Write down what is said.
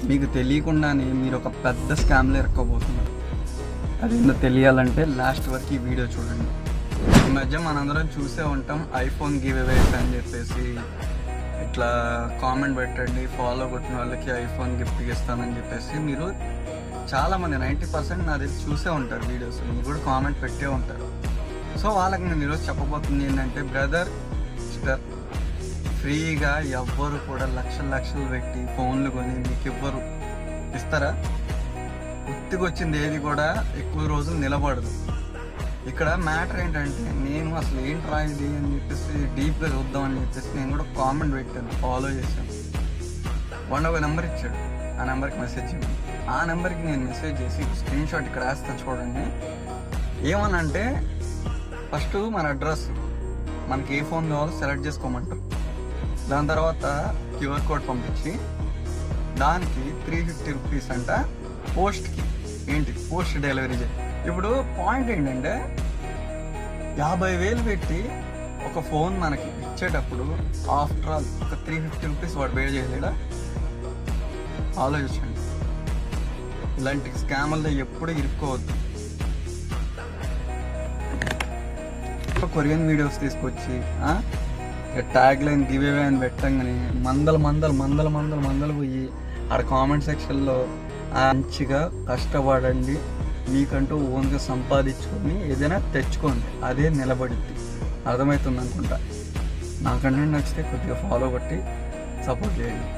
మీకు తెలియకుండానే మీరు ఒక పెద్ద స్కామ్లో ఇరుక్కోబోతున్నారు. అది ఏందో తెలియాలంటే లాస్ట్ వరకు ఈ వీడియో చూడండి. ఈ మధ్య మనందరం చూసే ఉంటాం ఐఫోన్ గివ్ అవేస్ అని చెప్పేసి, ఇట్లా కామెంట్ పెట్టండి, ఫాలో కొట్టిన వాళ్ళకి ఐఫోన్ గిఫ్ట్ ఇస్తానని చెప్పేసి. మీరు చాలామంది 90% నా దగ్గర చూసే ఉంటారు వీడియోస్, మీరు కూడా కామెంట్ పెట్టే ఉంటారు. సో వాళ్ళకి నేను ఈరోజు చెప్పబోతుంది ఏంటంటే, బ్రదర్ సిస్టర్, ఫ్రీగా ఎవ్వరు కూడా లక్షలు పెట్టి ఫోన్లు కొని మీకు ఎవ్వరు ఇస్తారా? గుర్తుకొచ్చింది ఏది కూడా ఎక్కువ రోజులు నిలబడదు. ఇక్కడ మ్యాటర్ ఏంటంటే, నేను అసలు ఏంటి రాయింది అని చెప్పేసి డీప్గా చూద్దామని చెప్పేసి నేను కూడా కామెంట్ పెట్టాను, ఫాలో చేశాను. వాడు ఒక నెంబర్ ఇచ్చాడు, ఆ నెంబర్కి మెసేజ్ ఇవ్వండి. ఆ నెంబర్కి నేను మెసేజ్ చేసి స్క్రీన్ షాట్ ఇక్కడ వేస్తాను చూడండి. ఏమనంటే, ఫస్ట్ మన అడ్రస్, మనకి ఏ ఫోన్ కావాలో సెలెక్ట్ చేసుకోమంటారు. దాని తర్వాత క్యూఆర్ కోడ్ పంపించి దానికి 350 రూపీస్ అంట పోస్ట్కి, ఏంటి పోస్ట్ డెలివరీ చేయి. ఇప్పుడు పాయింట్ ఏంటంటే, 50,000 పెట్టి ఒక ఫోన్ మనకి ఇచ్చేటప్పుడు ఆఫ్టర్ ఆల్ ఒక 350 రూపీస్ వాడు పే చేయలేడా? ఆలోచించండి. ఇలాంటి స్కామ్ల్లో ఎప్పుడు ఇరుక్కోవద్దు. కొరియన్ వీడియోస్ తీసుకొచ్చి ట్యాగ్ లైన్ గివ్ అవే అని పెట్టంగానే మందలు పోయి ఆడ కామెంట్ సెక్షన్లో మంచిగా కష్టపడండి, మీకంటూ ఓన్గా సంపాదించుకొని ఏదైనా తెచ్చుకోండి, అదే నిలబడిద్ది. అర్థమవుతుంది అనుకుంటా. నా కంటెంట్ నచ్చితే కొద్దిగా ఫాలో కొట్టి సపోర్ట్ చేయండి.